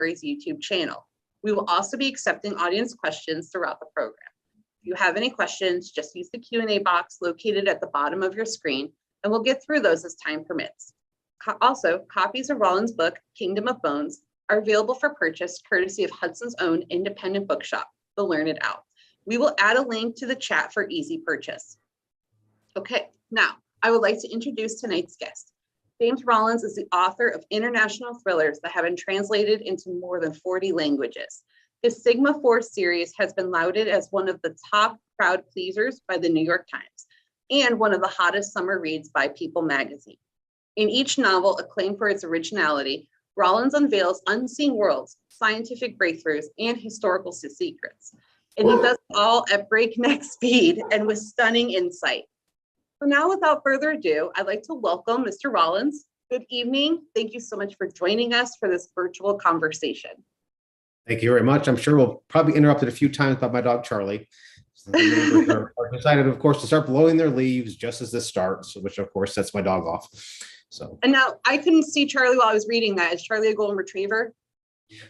Library's YouTube channel. We will also be accepting audience questions throughout the program. If you have any questions, just use the Q&A box located at the bottom of your screen, and we'll get through those as time permits. Also, copies of Rollins' book, Kingdom of Bones, are available for purchase courtesy of Hudson's own independent bookshop, The Learned Owl. We will add a link to the chat for easy purchase. Okay, now I would like to introduce tonight's guest. James Rollins is the author of international thrillers that have been translated into more than 40 languages. His Sigma 4 series has been lauded as one of the top crowd pleasers by the New York Times and one of the hottest summer reads by People magazine. In each novel, acclaimed for its originality, Rollins unveils unseen worlds, scientific breakthroughs, and historical secrets. And he does it all at breakneck speed and with stunning insight. So now, without further ado, I'd like to welcome Mr. Rollins. Good evening. Thank you so much for joining us for this virtual conversation. Thank you very much. I'm sure we'll probably interrupted a few times by my dog, Charlie. So the neighbors are decided, of course, to start blowing their leaves just as this starts, which, of course, sets my dog off. So. And now I couldn't see Charlie while I was reading that. Is Charlie a golden retriever?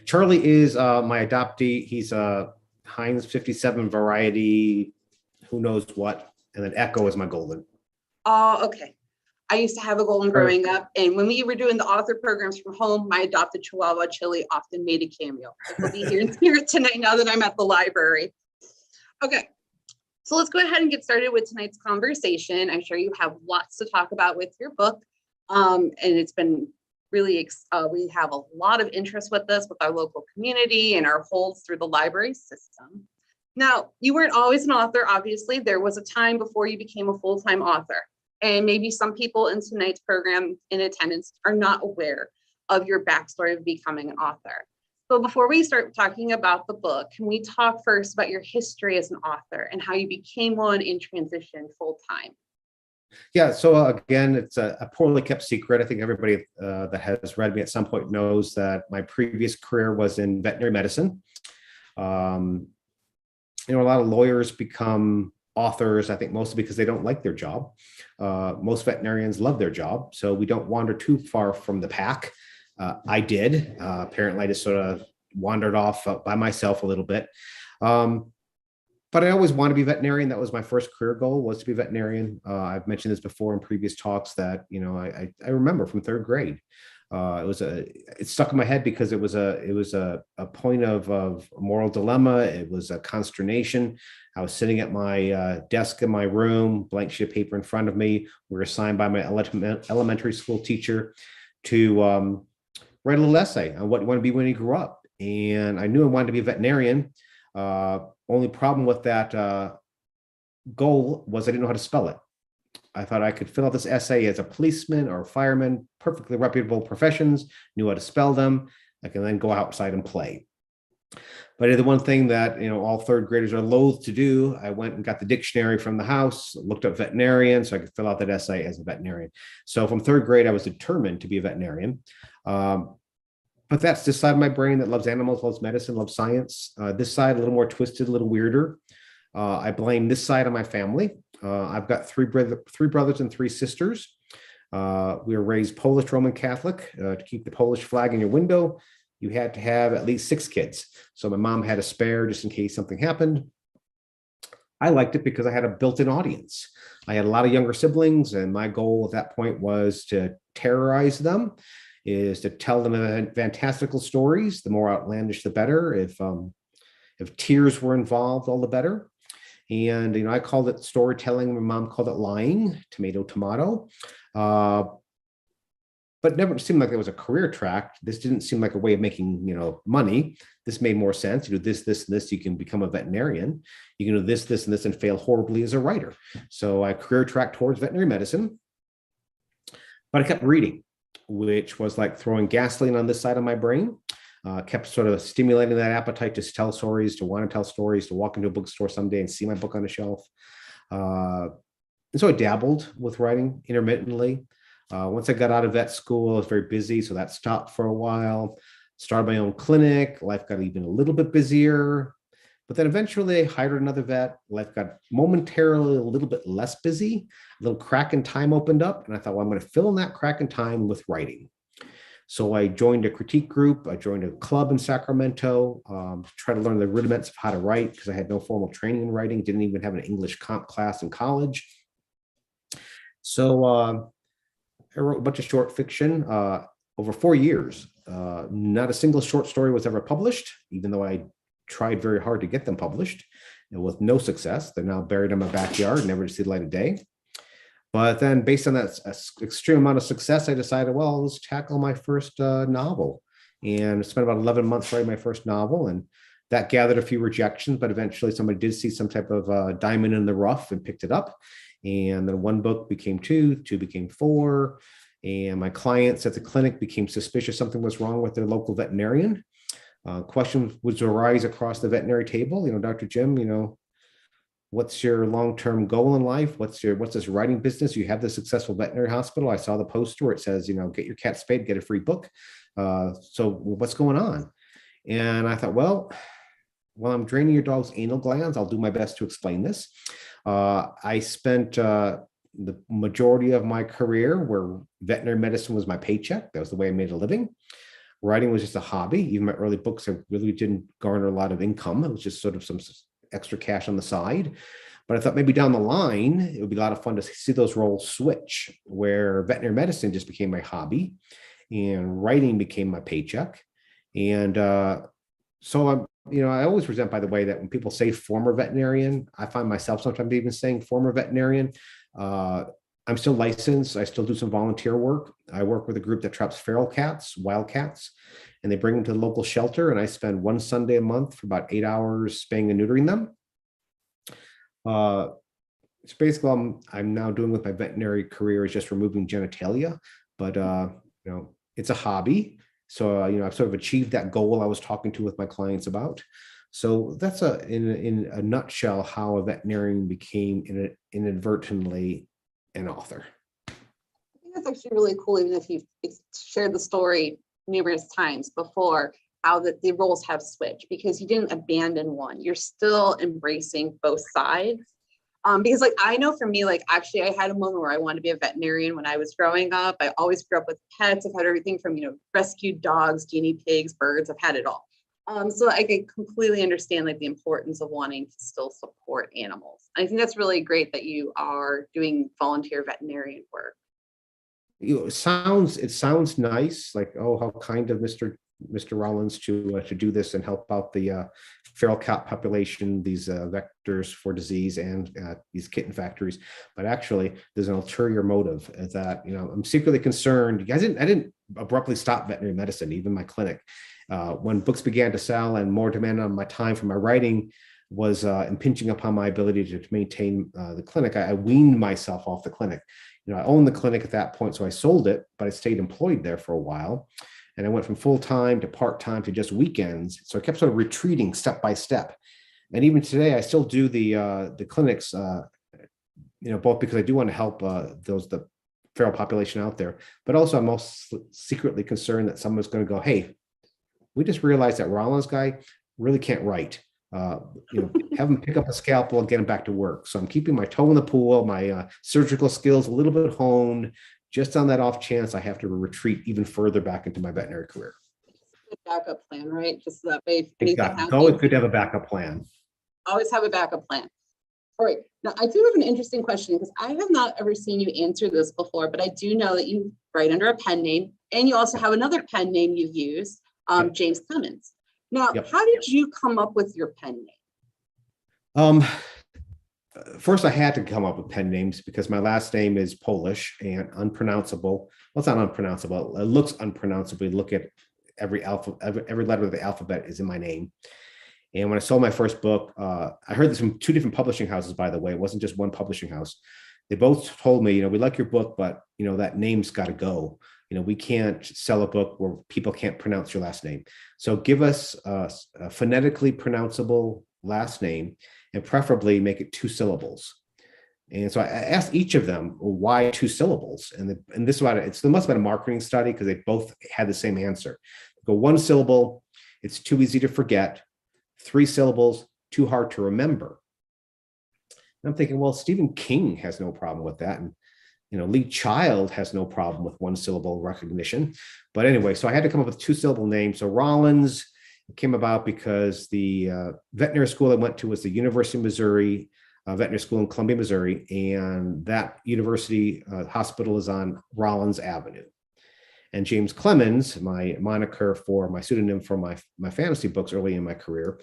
Charlie is my adoptee. He's a Heinz 57 variety, who knows what, and then Echo is my golden. Oh, okay. I used to have a golden growing up, and when we were doing the author programs from home, my adopted Chihuahua Chili often made a cameo. He'll be here in spirit tonight now that I'm at the library. Okay, so let's go ahead and get started with tonight's conversation. I'm sure you have lots to talk about with your book, and it's been really, we have a lot of interest with this with our local community and our holds through the library system. Now, you weren't always an author, obviously. There was a time before you became a full-time author. And maybe some people in tonight's program in attendance are not aware of your backstory of becoming an author. So before we start talking about the book, can we talk first about your history as an author and how you became one in transition full-time? Yeah, so again, it's a poorly kept secret. I think everybody that has read me at some point knows that my previous career was in veterinary medicine. A lot of lawyers become authors, I think, mostly because they don't like their job. Most veterinarians love their job, so we don't wander too far from the pack. I did. Apparently, I just sort of wandered off by myself a little bit. But I always wanted to be a veterinarian. That was my first career goal, was to be a veterinarian. I've mentioned this before in previous talks that, I remember from third grade. It stuck in my head because it was a point of moral dilemma. It was a consternation. I was sitting at my desk in my room, blank sheet of paper in front of me. We were assigned by my elementary school teacher to write a little essay on what you want to be when you grew up. And I knew I wanted to be a veterinarian. Only problem with that goal was I didn't know how to spell it. I thought I could fill out this essay as a policeman or a fireman, perfectly reputable professions, knew how to spell them. I can then go outside and play. But I did the one thing that, all third graders are loath to do. I went and got the dictionary from the house, looked up veterinarian, so I could fill out that essay as a veterinarian. So from third grade, I was determined to be a veterinarian. But that's this side of my brain that loves animals, loves medicine, loves science. This side, a little more twisted, a little weirder. I blame this side of my family. I've got three brothers and three sisters. We were raised Polish Roman Catholic. To keep the Polish flag in your window, you had to have at least 6 kids. So my mom had a spare just in case something happened. I liked it because I had a built-in audience. I had a lot of younger siblings, and my goal at that point was to terrorize them, is to tell them fantastical stories. The more outlandish, the better. If tears were involved, all the better. And, I called it storytelling. My mom called it lying, tomato, tomato. But never seemed like there was a career track. This didn't seem like a way of making, money. This made more sense. You do this, this, and this, you can become a veterinarian. You can do this, this, and this, and fail horribly as a writer. So I career tracked towards veterinary medicine. But I kept reading, which was like throwing gasoline on this side of my brain. Kept sort of stimulating that appetite to tell stories, to want to tell stories, to walk into a bookstore someday and see my book on a shelf. And so I dabbled with writing intermittently. Once I got out of vet school, I was very busy, so that stopped for a while. Started my own clinic. Life got even a little bit busier. But then eventually I hired another vet. Life got momentarily a little bit less busy. A little crack in time opened up, and I thought, well, I'm going to fill in that crack in time with writing. So I joined a critique group. I joined a club in Sacramento, to try to learn the rudiments of how to write because I had no formal training in writing, didn't even have an English comp class in college. So I wrote a bunch of short fiction over 4 years. Not a single short story was ever published, even though I tried very hard to get them published, and with no success. They're now buried in my backyard, never to see the light of day. But then based on that extreme amount of success, I decided, well, let's tackle my first novel. And I spent about 11 months writing my first novel. And that gathered a few rejections, but eventually somebody did see some type of diamond in the rough and picked it up. And then one book became two became four. And my clients at the clinic became suspicious something was wrong with their local veterinarian. Questions would arise across the veterinary table. Dr. Jim, what's your long-term goal in life? What's this writing business? You have the successful veterinary hospital. I saw the poster where it says, get your cat spayed, get a free book. So what's going on? And I thought, well, while I'm draining your dog's anal glands, I'll do my best to explain this. I spent the majority of my career where veterinary medicine was my paycheck. That was the way I made a living. Writing was just a hobby. Even my early books, I really didn't garner a lot of income. It was just sort of some extra cash on the side. But I thought maybe down the line, it would be a lot of fun to see those roles switch, where veterinary medicine just became my hobby and writing became my paycheck. And so I always resent, by the way, that when people say former veterinarian, I find myself sometimes even saying former veterinarian. I'm still licensed. I still do some volunteer work. I work with a group that traps feral cats, wild cats, and they bring them to the local shelter. And I spend one Sunday a month for about 8 hours spaying and neutering them. It's basically I'm now doing with my veterinary career is just removing genitalia, but it's a hobby. So I've sort of achieved that goal I was talking to with my clients about. So that's in a nutshell how a veterinarian became inadvertently an author. I think that's actually really cool, even if you've shared the story numerous times before, how the roles have switched, because you didn't abandon one. You're still embracing both sides. Because I know for me, actually I had a moment where I wanted to be a veterinarian when I was growing up. I always grew up with pets. I've had everything from, rescued dogs, guinea pigs, birds. I've had it all. So I can completely understand the importance of wanting to still support animals. I think that's really great that you are doing volunteer veterinarian work. It sounds nice, oh, how kind of Mr. Rollins to do this and help out the feral cat population, these vectors for disease and these kitten factories. But actually, there's an ulterior motive that I'm secretly concerned. I didn't abruptly stop veterinary medicine, even my clinic. When books began to sell and more demand on my time for my writing was impinging upon my ability to maintain the clinic, I weaned myself off the clinic. I owned the clinic at that point, so I sold it, but I stayed employed there for a while. And I went from full-time to part-time to just weekends. So I kept sort of retreating step by step. And even today, I still do the clinics, both because I do want to help the feral population out there, but also I'm most secretly concerned that someone's going to go, hey, we just realized that Rollins guy really can't write. Have him pick up a scalpel and get him back to work. So I'm keeping my toe in the pool, my surgical skills a little bit honed, just on that off chance I have to retreat even further back into my veterinary career. Backup plan, right? Just so that way, if anything Exactly. happens, It's always good to have a backup plan. Always have a backup plan. All right. Now, I do have an interesting question because I have not ever seen you answer this before, but I do know that you write under a pen name, and you also have another pen name you use, Yep. James Clemens. Now, Yep. How did you come up with your pen name? First, I had to come up with pen names because my last name is Polish and unpronounceable. Well, it's not unpronounceable. It looks unpronounceable. Look at every letter of the alphabet is in my name. And when I sold my first book, I heard this from two different publishing houses, by the way. It wasn't just one publishing house. They both told me, we like your book, but that name's got to go. We can't sell a book where people can't pronounce your last name. So give us a phonetically pronounceable last name, and preferably make it 2 syllables. And so I asked each of them, well, why 2 syllables? And this is what there must have been a marketing study because they both had the same answer. Go 1 syllable, it's too easy to forget. 3 syllables, too hard to remember. And I'm thinking, well, Stephen King has no problem with that. And Lee Child has no problem with one syllable recognition. But anyway, so I had to come up with two syllable names. So Rollins came about because the veterinary school I went to was the University of Missouri Veterinary School in Columbia, Missouri. And that university hospital is on Rollins Avenue. And James Clemens, my moniker for my pseudonym for my fantasy books early in my career,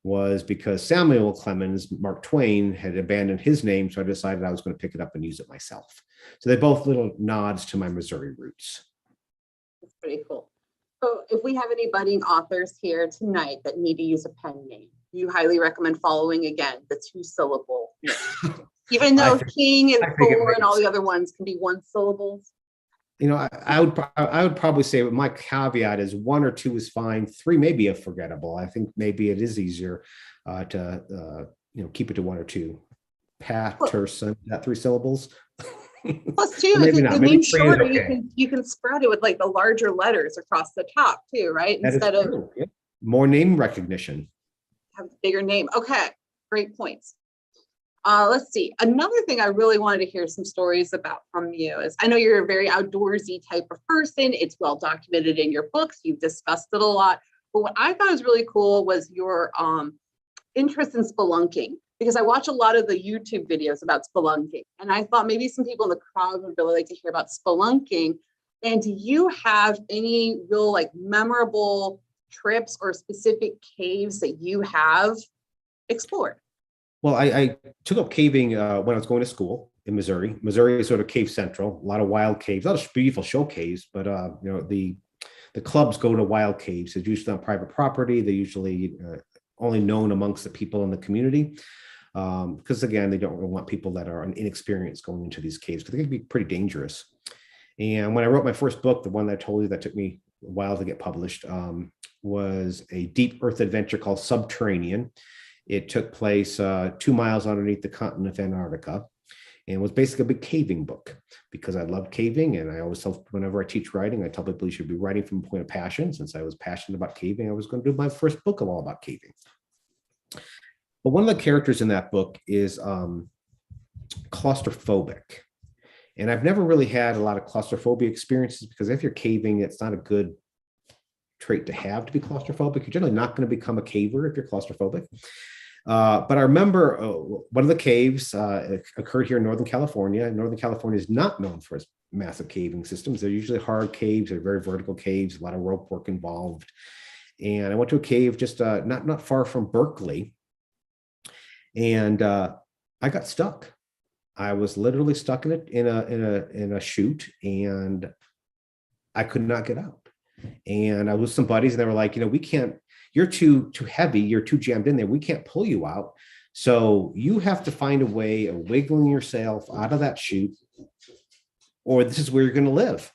was because Samuel Clemens, Mark Twain, had abandoned his name. So I decided I was going to pick it up and use it myself. So they're both little nods to my Missouri roots. That's pretty cool. So if we have any budding authors here tonight that need to use a pen name, you highly recommend following, again, the two syllable name. Even though King and Thor and all the other ones can be one syllables. I would probably say my caveat is 1 or 2 is fine. 3 may be a forgettable. I think maybe it is easier to keep it to 1 or 2. Patterson, that 3 syllables. Plus 2, maybe if not. the Maybe name's 3 is shorter, okay. you can spread it with like the larger letters across the top too, right? That Instead is of true. Yep. More name recognition. have a bigger name. Okay, great points. Let's see. Another thing I really wanted to hear some stories about from you is, I know you're a very outdoorsy type of person. It's well documented in your books. You've discussed it a lot. But what I thought was really cool was your interest in spelunking, because I watch a lot of the YouTube videos about spelunking. And I thought maybe some people in the crowd would really like to hear about spelunking. And do you have any real memorable trips or specific caves that you have explored? Well, I took up caving when I was going to school in Missouri. Missouri is sort of cave central, a lot of wild caves, a lot of beautiful show caves, but the clubs go to wild caves. It's usually on private property. They're usually only known amongst the people in the community, because again, they don't really want people that are inexperienced going into these caves, because they can be pretty dangerous. And when I wrote my first book, the one that I told you that took me a while to get published, was a deep earth adventure called Subterranean. It took place 2 miles underneath the continent of Antarctica, and was basically a big caving book, because I love caving. And I always tell, whenever I teach writing, I tell people you should be writing from a point of passion. Since I was passionate about caving, I was going to do my first book all about caving. But one of the characters in that book is claustrophobic. And I've never really had a lot of claustrophobia experiences, because if you're caving, it's not a good trait to have to be claustrophobic. You're generally not going to become a caver if you're claustrophobic. But I remember one of the caves occurred here in Northern California. Northern California is not known for its massive caving systems. They're usually hard caves. They're very vertical caves, a lot of rope work involved. And I went to a cave just not far from Berkeley. And I got stuck. I was literally stuck in a chute, and I could not get out. And I was with some buddies, and they were like, we can't, you're too heavy, you're too jammed in there, we can't pull you out. So you have to find a way of wiggling yourself out of that chute, or this is where you're going to live.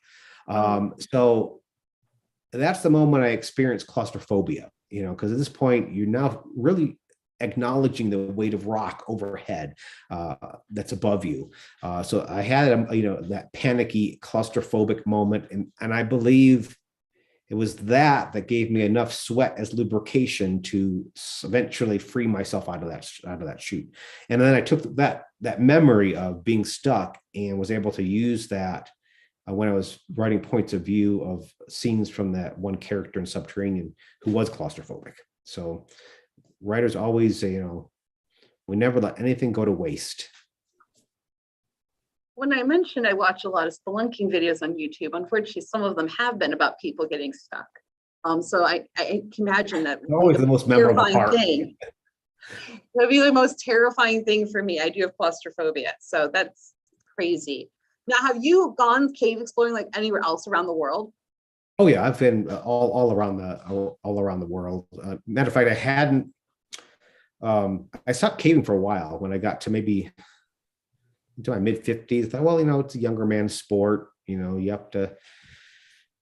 So that's the moment I experienced claustrophobia, because at this point, you're now really acknowledging the weight of rock overhead that's above you. So I had, that panicky claustrophobic moment. And I believe it was that gave me enough sweat as lubrication to eventually free myself out of that chute. And then I took that memory of being stuck and was able to use that when I was writing points of view of scenes from that one character in Subterranean who was claustrophobic. So writers always, we never let anything go to waste. When I mentioned I watch a lot of spelunking videos on YouTube, unfortunately, some of them have been about people getting stuck. So I can imagine that Always the most memorable part. Thing. That'd be the most terrifying thing for me. I do have claustrophobia, so that's crazy. Now, have you gone cave exploring anywhere else around the world? Oh yeah, I've been all around the world. Matter of fact, I hadn't. I stopped caving for a while when I got to maybe into my mid-50s. I thought, well, it's a younger man's sport. You have to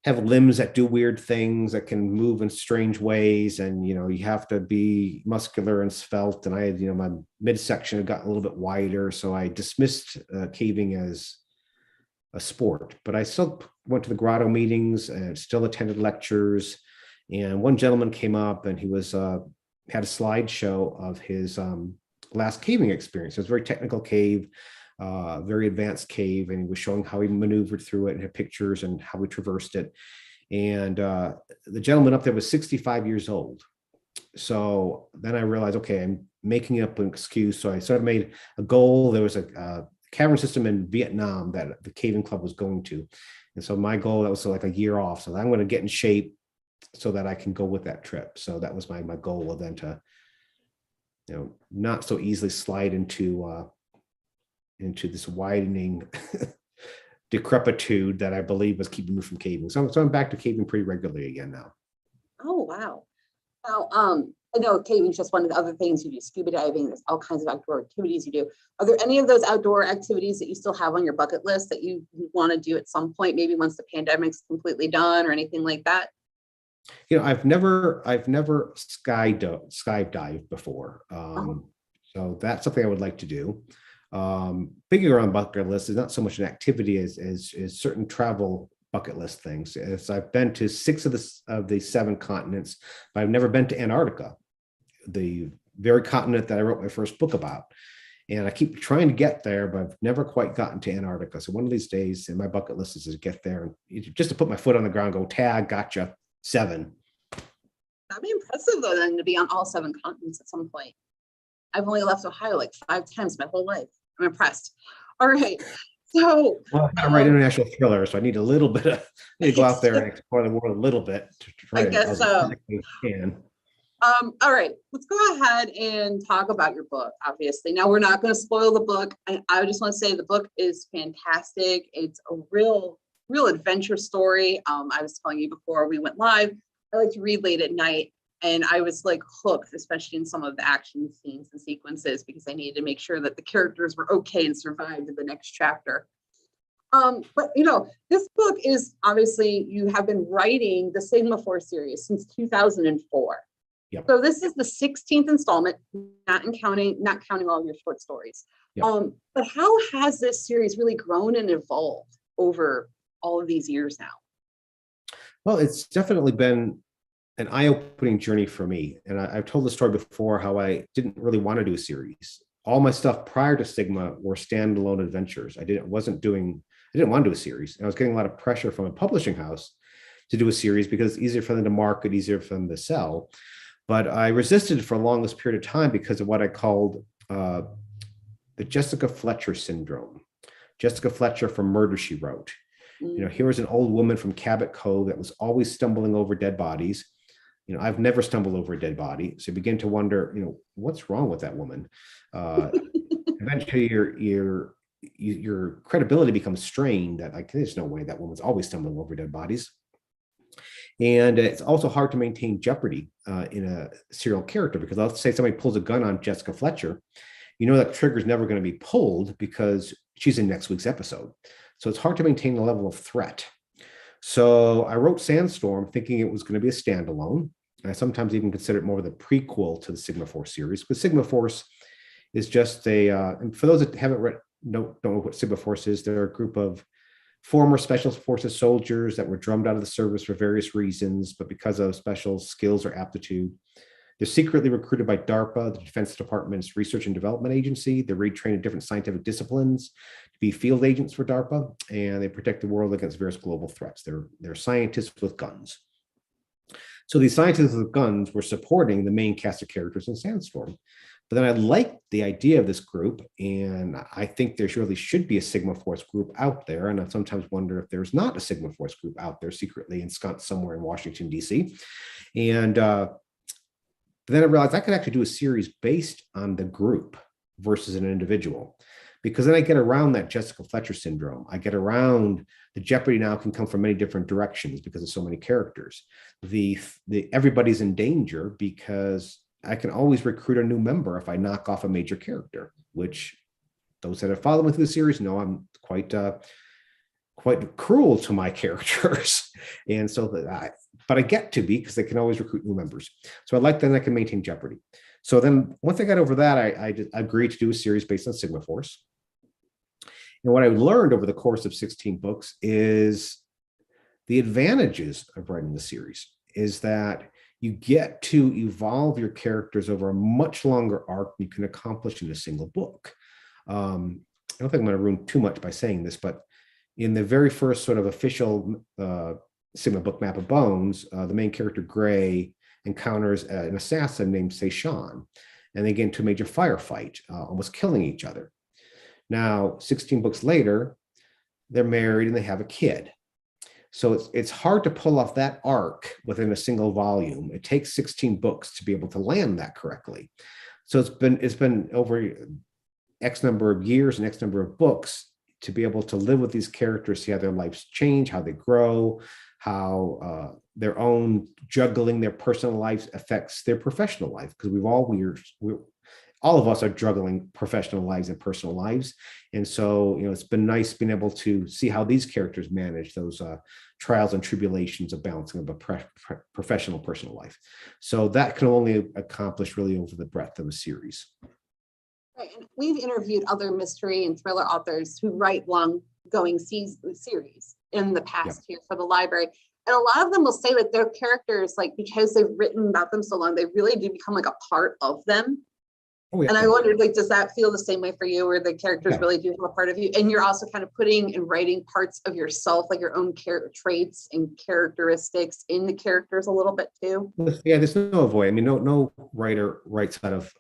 have limbs that do weird things, that can move in strange ways, and you have to be muscular and svelte. And I had, my midsection had gotten a little bit wider, so I dismissed caving as a sport. But I still went to the grotto meetings and still attended lectures. And one gentleman came up, and he was had a slideshow of his last caving experience. It was a very technical cave. very advanced cave, and he was showing how he maneuvered through it and had pictures and how we traversed it. And the gentleman up there was 65 years old. So then I realized, okay, I'm making up an excuse. So I sort of made a goal. There was a cavern system in Vietnam that the caving club was going to. And so my goal, that was like a year off. So I'm going to get in shape so that I can go with that trip. So that was my goal, then to, not so easily slide into this widening decrepitude that I believe was keeping me from caving. So I'm back to caving pretty regularly again now. Oh, wow. Now, I know caving is just one of the other things you do, scuba diving, there's all kinds of outdoor activities you do. Are there any of those outdoor activities that you still have on your bucket list that you want to do at some point, maybe once the pandemic's completely done or anything like that? I've never skydived before. So that's something I would like to do. Bigger on bucket list is not so much an activity as certain travel bucket list things. As I've been to 6 of the 7 continents, but I've never been to Antarctica, the very continent that I wrote my first book about. And I keep trying to get there, but I've never quite gotten to Antarctica. So one of these days, in my bucket list is to get there and just to put my foot on the ground, go tag, gotcha, 7. That'd be impressive though, then, to be on all 7 continents at some point. I've only left Ohio like 5 times my whole life. I'm impressed. All right. So, well, I write international thriller, so I need a little bit of, I need to go out there and explore the world a little bit to try I to guess so. Can. All right, let's go ahead and talk about your book, obviously. Now, we're not going to spoil the book. I just want to say the book is fantastic. It's a real adventure story. I was telling you before we went live, I like to read late at night, and I was like hooked, especially in some of the action scenes and sequences, because I needed to make sure that the characters were okay and survived in the next chapter. But this book is obviously, you have been writing the Sigma 4 series since 2004. Yep. So this is the 16th installment, not counting all of your short stories. Yep. But how has this series really grown and evolved over all of these years now? Well, it's definitely been an eye-opening journey for me. And I've told the story before how I didn't really want to do a series. All my stuff prior to Sigma were standalone adventures. I didn't want to do a series. And I was getting a lot of pressure from a publishing house to do a series because it's easier for them to market, easier for them to sell. But I resisted for the longest period of time because of what I called the Jessica Fletcher syndrome. Jessica Fletcher from Murder, She Wrote. Here was an old woman from Cabot Cove that was always stumbling over dead bodies. I've never stumbled over a dead body. So you begin to wonder, what's wrong with that woman? Eventually your credibility becomes strained that there's no way that woman's always stumbling over dead bodies. And it's also hard to maintain jeopardy in a serial character, because let's say somebody pulls a gun on Jessica Fletcher, that trigger's never going to be pulled because she's in next week's episode. So it's hard to maintain the level of threat. So I wrote Sandstorm thinking it was going to be a standalone. I sometimes even consider it more of the prequel to the Sigma Force series, because Sigma Force is just and for those that haven't don't know what Sigma Force is, they're a group of former Special Forces soldiers that were drummed out of the service for various reasons, but because of special skills or aptitude. They're secretly recruited by DARPA, the Defense Department's research and development agency. They're retrained in different scientific disciplines to be field agents for DARPA, and they protect the world against various global threats. They're scientists with guns. So these scientists with guns were supporting the main cast of characters in Sandstorm. But then I liked the idea of this group, and I think there really should be a Sigma Force group out there. And I sometimes wonder if there's not a Sigma Force group out there secretly ensconced somewhere in Washington, D.C. And then I realized I could actually do a series based on the group versus an individual, because then I get around that Jessica Fletcher syndrome. I get around the jeopardy now can come from many different directions because of so many characters. The everybody's in danger because I can always recruit a new member if I knock off a major character, which those that have followed me through the series know I'm quite cruel to my characters. And so but I get to be, because they can always recruit new members. So I like that I can maintain jeopardy. So then once I got over that, I agreed to do a series based on Sigma Force. And what I learned over the course of 16 books is the advantages of writing the series is that you get to evolve your characters over a much longer arc than you can accomplish in a single book. I don't think I'm going to ruin too much by saying this, but in the very first sort of official Sigma book, Map of Bones, the main character Gray encounters an assassin named Seishan, and they get into a major firefight, almost killing each other. Now, 16 books later, they're married and they have a kid. So it's hard to pull off that arc within a single volume. It takes 16 books to be able to land that correctly. So it's been over X number of years and X number of books to be able to live with these characters, see how their lives change, how they grow, how their own juggling their personal lives affects their professional life. Because all of us are juggling professional lives and personal lives. And so, it's been nice being able to see how these characters manage those trials and tribulations of balancing a professional personal life. So that can only accomplish really over the breadth of a series. Right. And we've interviewed other mystery and thriller authors who write long-going series in the past here for the library. And a lot of them will say that their characters, like, because they've written about them so long, they really do become like a part of them. Oh, yeah. And I wondered, like, does that feel the same way for you, where the characters really do become a part of you? And you're also kind of putting and writing parts of yourself, like your own traits and characteristics in the characters a little bit too. Yeah, there's no avoid. I mean, no writer writes out of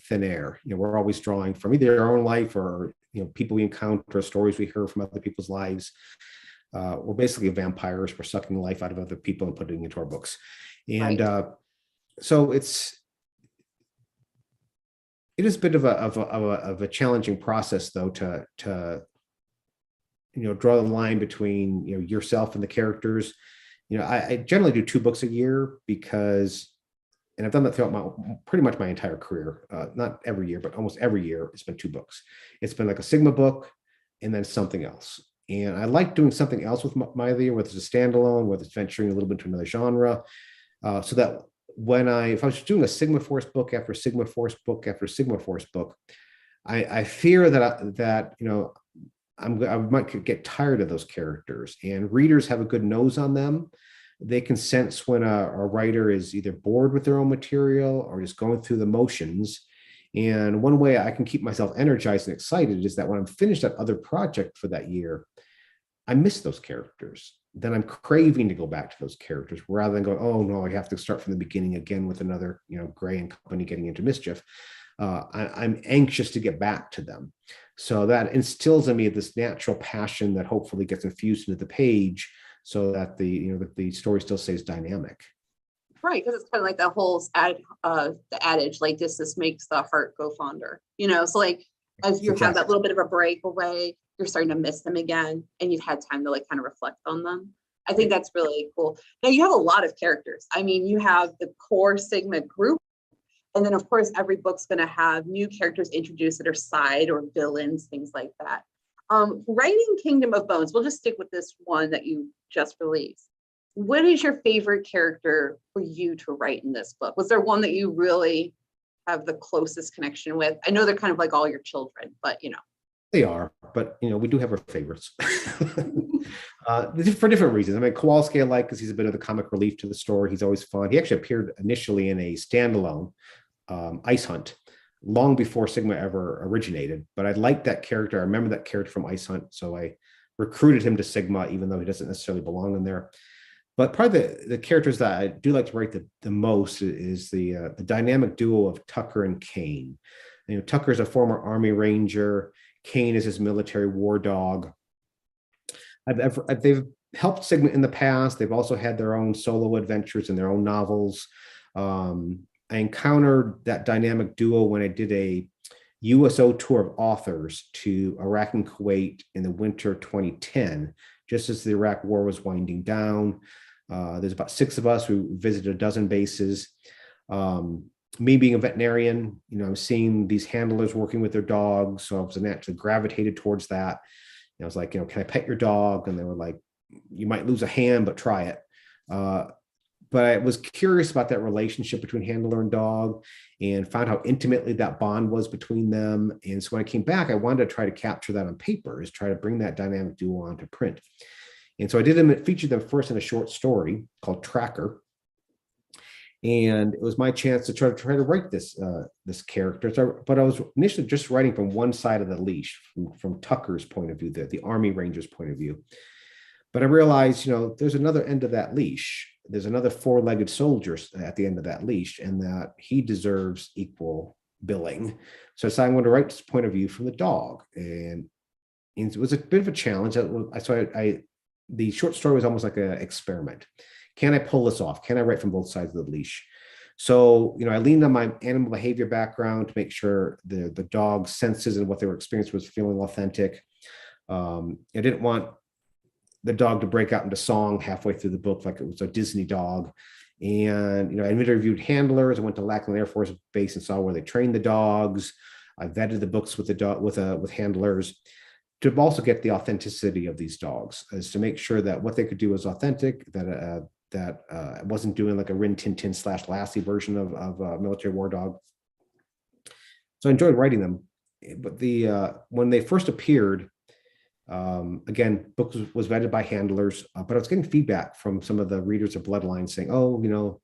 thin air. We're always drawing from either our own life or people we encounter, stories we hear from other people's lives. We're basically vampires. We're sucking life out of other people and putting it into our books. And so it is a bit of a challenging process, though, to draw the line between yourself and the characters. I generally do 2 books a year because, and I've done that throughout pretty much my entire career. Not every year, but almost every year it's been 2 books. It's been like a Sigma book and then something else. And I like doing something else with my year, whether it's a standalone, whether it's venturing a little bit to another genre, so that if I was doing a Sigma Force book after Sigma Force book after Sigma Force book, I fear that I might get tired of those characters, and readers have a good nose on them. They can sense when a writer is either bored with their own material or just going through the motions. And one way I can keep myself energized and excited is that when I'm finished that other project for that year, I miss those characters. Then I'm craving to go back to those characters rather than going, oh no, I have to start from the beginning again with another, Gray and company getting into mischief. I'm anxious to get back to them. So that instills in me this natural passion that hopefully gets infused into the page so that the story still stays dynamic. Right, because it's kind of like that whole the adage, like this makes the heart go fonder. So like as you have that little bit of a break away, you're starting to miss them again, and you've had time to like kind of reflect on them. I think that's really cool. Now you have a lot of characters. I mean, you have the core Sigma group, and then of course every book's going to have new characters introduced that are side or villains, things like that. Writing Kingdom of Bones, we'll just stick with this one that you just released. What is your favorite character for you to write in this book? Was there one that you really have the closest connection with? I know they're kind of like all your children, but They are, but we do have our favorites for different reasons. I mean, Kowalski I like because he's a bit of the comic relief to the story. He's always fun. He actually appeared initially in a standalone Ice Hunt long before Sigma ever originated. But I liked that character. I remember that character from Ice Hunt, so I recruited him to Sigma, even though he doesn't necessarily belong in there. But probably the characters that I do like to write the most is the dynamic duo of Tucker and Kane. Tucker's a former Army Ranger. Kane is his military war dog. They've helped Sigma in the past. They've also had their own solo adventures and their own novels. I encountered that dynamic duo when I did a USO tour of authors to Iraq and Kuwait in the winter 2010, just as the Iraq war was winding down. There's about 6 of us who visited a dozen bases. Me being a veterinarian, I'm seeing these handlers working with their dogs. So I was naturally gravitated towards that. I was like, can I pet your dog? And they were like, you might lose a hand, but try it. But I was curious about that relationship between handler and dog and found how intimately that bond was between them. And so when I came back, I wanted to try to capture that on paper, is try to bring that dynamic duo onto print. And so I featured them first in a short story called Tracker. And it was my chance to try to write this character. But I was initially just writing from one side of the leash, from Tucker's point of view, the Army Ranger's point of view. But I realized, there's another end of that leash. There's another four-legged soldier at the end of that leash, and that he deserves equal billing. So I decided I'm going to write this point of view from the dog, and it was a bit of a challenge. The short story was almost like an experiment. Can I pull this off? Can I write from both sides of the leash? So, I leaned on my animal behavior background to make sure the dog's senses and what they were experiencing was feeling authentic. I didn't want the dog to break out into song halfway through the book like it was a Disney dog. And, I interviewed handlers. I went to Lackland Air Force Base and saw where they trained the dogs. I vetted the books with the dog with handlers to also get the authenticity of these dogs, as to make sure that what they could do was authentic, that it wasn't doing like a Rin Tin Tin / Lassie version of a military war dog. So I enjoyed writing them. But when they first appeared, again, book was vetted by handlers, but I was getting feedback from some of the readers of Bloodline saying, oh,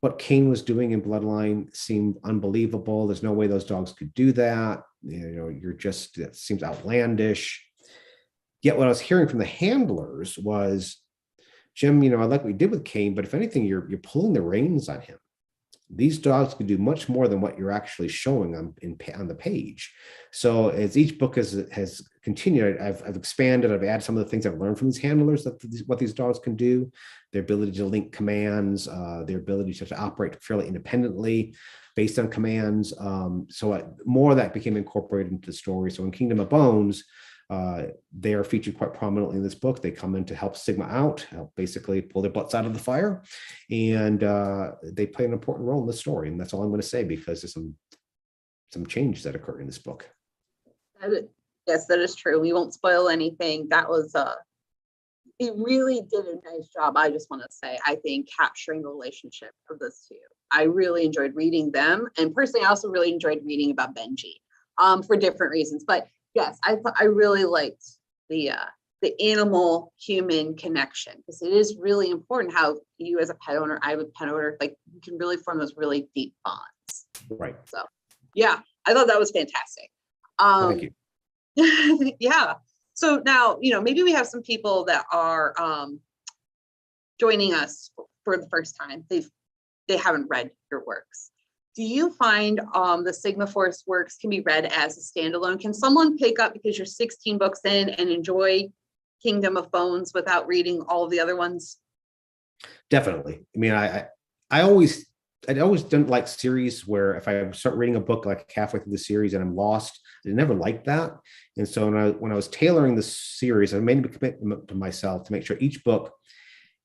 what Kane was doing in Bloodline seemed unbelievable. There's no way those dogs could do that. It seems outlandish. Yet what I was hearing from the handlers was, Jim, I like what you did with Kane, but if anything, you're pulling the reins on him. These dogs can do much more than what you're actually showing on the page. So as each book has continued, I've expanded. I've added some of the things I've learned from these handlers, what these dogs can do, their ability to link commands, their ability to operate fairly independently based on commands. So more of that became incorporated into the story. So in Kingdom of Bones, they are featured quite prominently in this book. They come in to help Sigma out, help basically pull their butts out of the fire, and they play an important role in the story. And that's all I'm going to say, because there's some changes that occur in this book. Yes, that is true. We won't spoil anything. That was it really did a nice job. I just want to say, I think, capturing the relationship of those two. I really enjoyed reading them, and personally, I also really enjoyed reading about Benji, for different reasons. But yes, I really liked the animal human connection, because it is really important how you as a pet owner, I have a pet owner, like you can really form those really deep bonds. Right. So yeah, I thought that was fantastic. Thank you. Yeah. So now, maybe we have some people that are joining us for the first time. They haven't read your works. Do you find the Sigma Force works can be read as a standalone? Can someone pick up, because you're 16 books in, and enjoy Kingdom of Bones without reading all of the other ones? Definitely. I mean, I always didn't like series where if I start reading a book like halfway through the series and I'm lost. I never liked that. And so when I was tailoring the series, I made a commitment to myself to make sure each book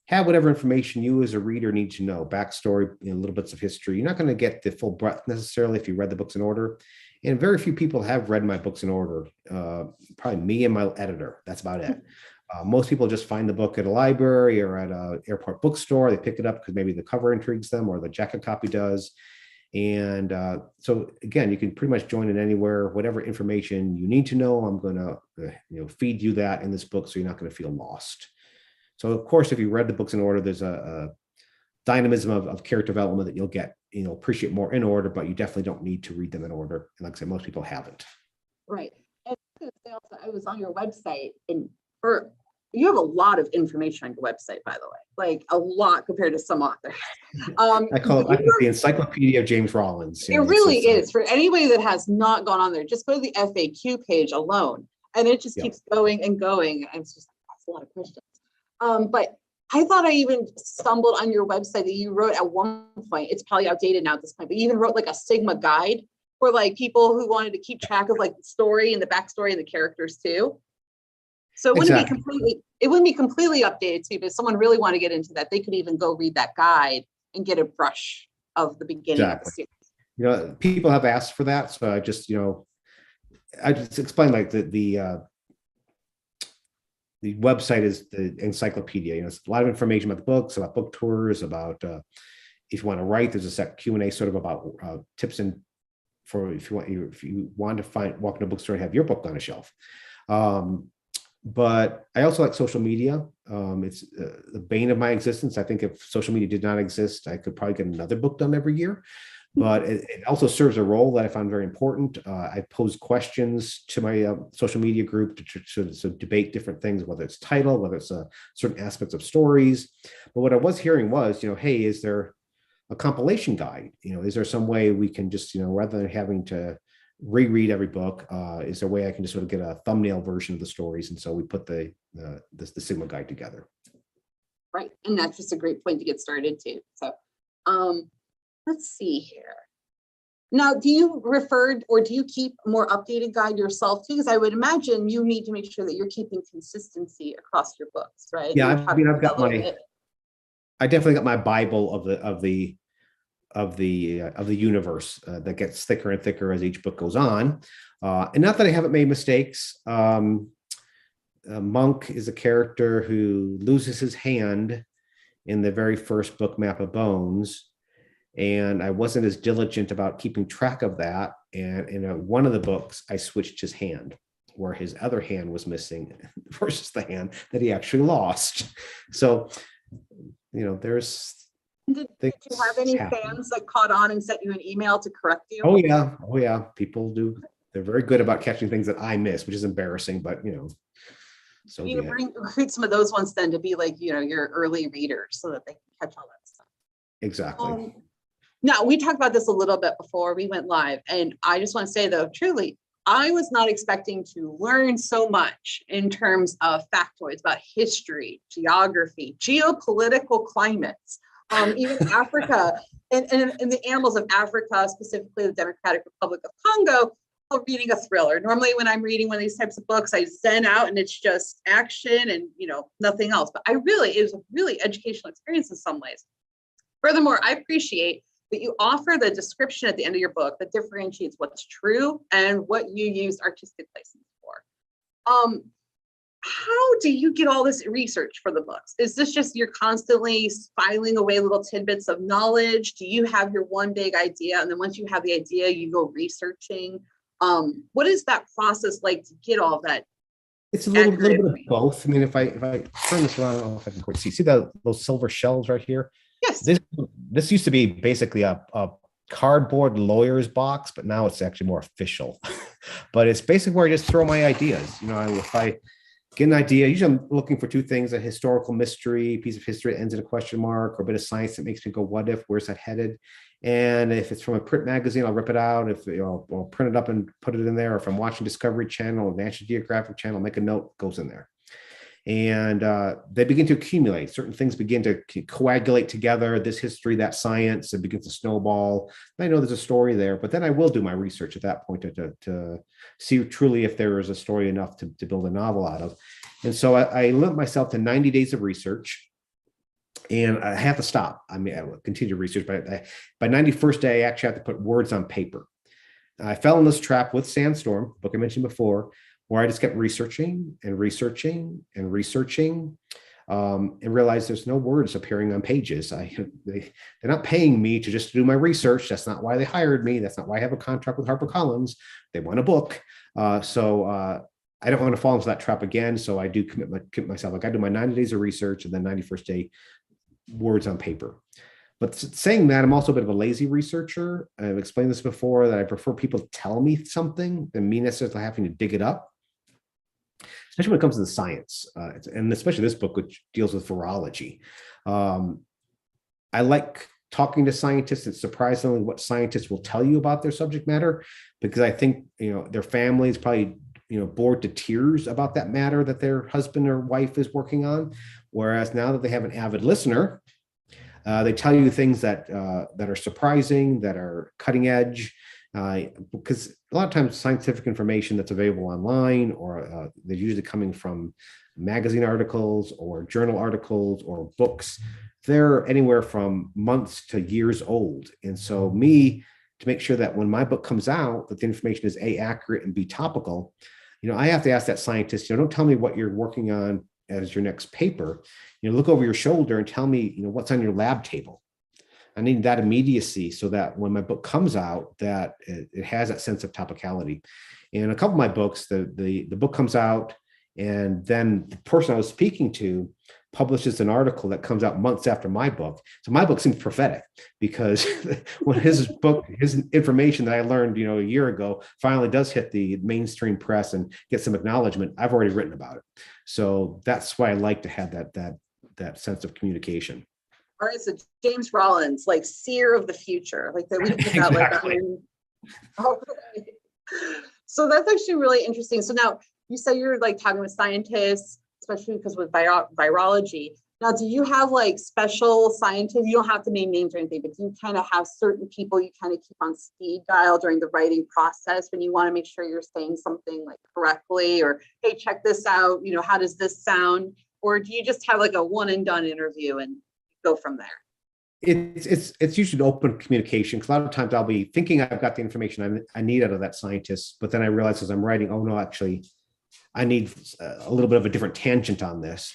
had whatever information you as a reader need to know, backstory, little bits of history. You're not going to get the full breadth necessarily if you read the books in order. And very few people have read my books in order. Probably me and my editor. That's about it. Most people just find the book at a library or at an airport bookstore. They pick it up because maybe the cover intrigues them or the jacket copy does. And so again, you can pretty much join it anywhere. Whatever information you need to know, I'm going to feed you that in this book, so you're not going to feel lost. So of course, if you read the books in order, there's a dynamism of character development that you'll get, appreciate more in order, but you definitely don't need to read them in order. And like I said, most people haven't. Right. And I was on your website, and you have a lot of information on your website, by the way, like a lot compared to some authors. I call it the Encyclopedia of James Rollins. It really is. For anybody that has not gone on there, just go to the FAQ page alone, and it just keeps going and going. And it's just, that's a lot of questions. But I thought I even stumbled on your website that you wrote at one point. It's probably outdated now at this point, but you even wrote like a Sigma guide for like people who wanted to keep track of like the story and the backstory and the characters too. So it wouldn't be completely updated too, but if someone really want to get into that, they could even go read that guide and get a brush of the beginning of the series. People have asked for that, so I just explained like the website is the encyclopedia. It's a lot of information about the books, about book tours, about if you want to write. There's a set Q&A sort of about tips and for if you want to walk in a bookstore and have your book on a shelf. But I also like social media. It's the bane of my existence. I think if social media did not exist, I could probably get another book done every year. But it also serves a role that I found very important. I pose questions to my social media group to debate different things, whether it's title, whether it's certain aspects of stories. But what I was hearing was, hey, is there a compilation guide? Is there some way we can just, rather than having to reread every book, is there a way I can just sort of get a thumbnail version of the stories? And so we put the Sigma guide together. Right, and that's just a great point to get started too. So, let's see here. Now, do you refer or do you keep a more updated guide yourself too? Because I would imagine you need to make sure that you're keeping consistency across your books, right? Yeah, I definitely got my Bible of the universe that gets thicker and thicker as each book goes on. And not that I haven't made mistakes. Monk is a character who loses his hand in the very first book, Map of Bones. And I wasn't as diligent about keeping track of that. And in one of the books, I switched his hand, where his other hand was missing versus the hand that he actually lost. So, there's. Did you have any fans that caught on and sent you an email to correct you? Oh yeah. People do. They're very good about catching things that I miss, which is embarrassing, but so you bring some of those ones then to be like, your early readers so that they can catch all that stuff. Exactly. Now, we talked about this a little bit before we went live, and I just want to say, though, truly, I was not expecting to learn so much in terms of factoids about history, geography, geopolitical climates, even Africa, and the animals of Africa, specifically the Democratic Republic of Congo, while reading a thriller. Normally, when I'm reading one of these types of books, I zen out and it's just action and, nothing else. But it was a really educational experience in some ways. Furthermore, I appreciate that you offer the description at the end of your book that differentiates what's true and what you use artistic license for. How do you get all this research for the books? Is this just you're constantly filing away little tidbits of knowledge? Do you have your one big idea, and then once you have the idea, you go researching? What is that process like to get all that? It's a little bit of both. I mean, if I turn this around, I don't know if I can quite see those silver shells right here. Yes. This used to be basically a cardboard lawyer's box, but now it's actually more official. But it's basically where I just throw my ideas. If I get an idea, usually I'm looking for two things: a historical mystery, piece of history that ends in a question mark, or a bit of science that makes me go, what if, where's that headed? And if it's from a print magazine, I'll rip it out. If I'll print it up and put it in there. Or if I'm watching Discovery Channel or National Geographic Channel, make a note, goes in there. And they begin to accumulate. Certain things begin to coagulate together. This history, that science, it begins to snowball. I know there's a story there, but then I will do my research at that point to see truly if there is a story enough to build a novel out of. And so I limit myself to 90 days of research. And I have to stop. I mean, I will continue to research, but by 91st day, I actually have to put words on paper. I fell in this trap with Sandstorm, book I mentioned before, where I just kept researching and researching and researching, and realized there's no words appearing on pages. They're not paying me to just do my research. That's not why they hired me. That's not why I have a contract with HarperCollins. They want a book. So I don't want to fall into that trap again. So I do commit myself. Like I do my 90 days of research and then 91st day words on paper. But saying that, I'm also a bit of a lazy researcher. I've explained this before, that I prefer people to tell me something than me necessarily having to dig it up, especially when it comes to the science, and especially this book, which deals with virology. I like talking to scientists. It's surprisingly what scientists will tell you about their subject matter, because I think their family is probably bored to tears about that matter that their husband or wife is working on. Whereas now that they have an avid listener, they tell you things that are surprising, that are cutting edge, because a lot of times scientific information that's available online, or they're usually coming from magazine articles or journal articles or books, they're anywhere from months to years old. And so to make sure that when my book comes out, that the information is A, accurate, and B, topical, I have to ask that scientist, don't tell me what you're working on as your next paper. Look over your shoulder and tell me, what's on your lab table. I need that immediacy so that when my book comes out, that it has that sense of topicality. In a couple of my books, the book comes out And then the person I was speaking to publishes an article that comes out months after my book. So my book seems prophetic because when his information that I learned, a year ago finally does hit the mainstream press and get some acknowledgement, I've already written about it. So that's why I like to have that sense of communication. All right, so James Rollins, like seer of the future, like that we put that Exactly. like so that's actually really interesting. So now you say you're like talking with scientists, especially because with virology. Now, do you have like special scientists? You don't have to name names or anything, but do you kind of have certain people you kind of keep on speed dial during the writing process when you want to make sure you're saying something like correctly, or hey, check this out, how does this sound? Or do you just have like a one and done interview and go from there? It's usually open communication, because a lot of times I'll be thinking I've got the information I need out of that scientist, but then I realize as I'm writing, oh no, actually, I need a little bit of a different tangent on this.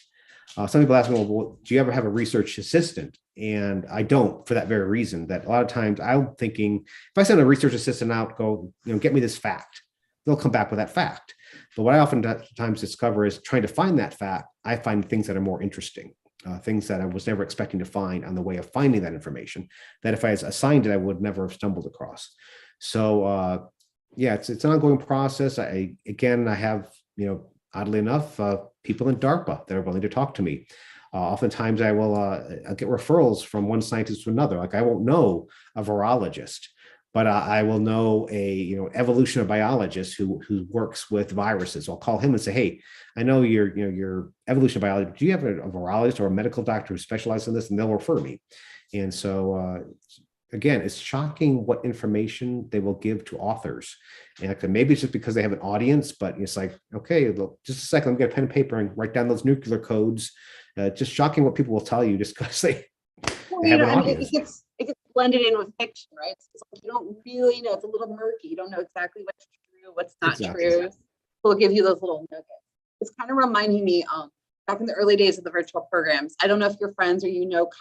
Some people ask me, well, do you ever have a research assistant? And I don't, for that very reason, that a lot of times I'm thinking, if I send a research assistant out, go, get me this fact, they'll come back with that fact. But what I oftentimes discover is trying to find that fact, I find things that are more interesting, things that I was never expecting to find on the way of finding that information, that if I was assigned it, I would never have stumbled across. So yeah, it's an ongoing process. I have, oddly enough, people in DARPA that are willing to talk to me. Oftentimes I'll get referrals from one scientist to another. Like I won't know a virologist, but I will know a evolutionary biologist who works with viruses. I'll call him and say, hey, I know your evolutionary biologist. Do you have a virologist or a medical doctor who specializes in this? And they'll refer me. And so again, it's shocking what information they will give to authors. And maybe it's just because they have an audience, but it's like, okay, just a second, let me get a pen and paper and write down those nuclear codes. Just shocking what people will tell you just because they have an audience. It gets blended in with fiction, right? It's like you don't really know. It's a little murky. You don't know exactly what's true, what's not true. We'll give you those little nuggets. It's kind of reminding me back in the early days of the virtual programs. I don't know if you're friends or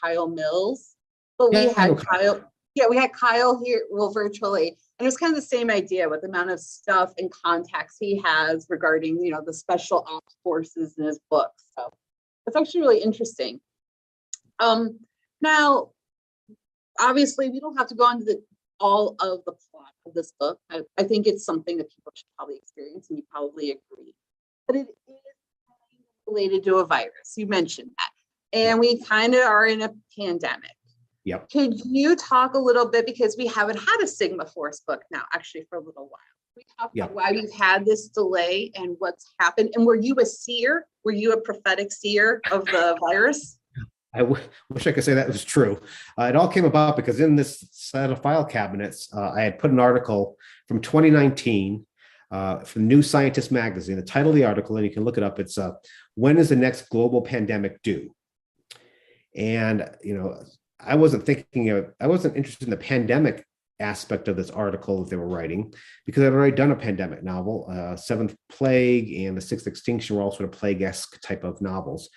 Kyle Mills, but we had Kyle. Yeah, we had Kyle here, virtually. And it was kind of the same idea with the amount of stuff and contacts he has regarding, the special ops forces in his book. So it's actually really interesting. Now, obviously, we don't have to go into all of the plot of this book. I think it's something that people should probably experience, and you probably agree. But it is related to a virus. You mentioned that. And we kind of are in a pandemic. Yep. Could you talk a little bit, because we haven't had a Sigma Force book now, actually, for a little while. We talk about why we've had this delay and what's happened. And were you a seer? Were you a prophetic seer of the virus? I wish I could say that was true. It all came about because in this set of file cabinets, I had put an article from 2019 from New Scientist magazine. The title of the article, and you can look it up, it's "When is the next global pandemic due?" And I wasn't interested in the pandemic aspect of this article that they were writing, because I'd already done a pandemic novel. Seventh Plague and The Sixth Extinction were all sort of plague-esque type of novels.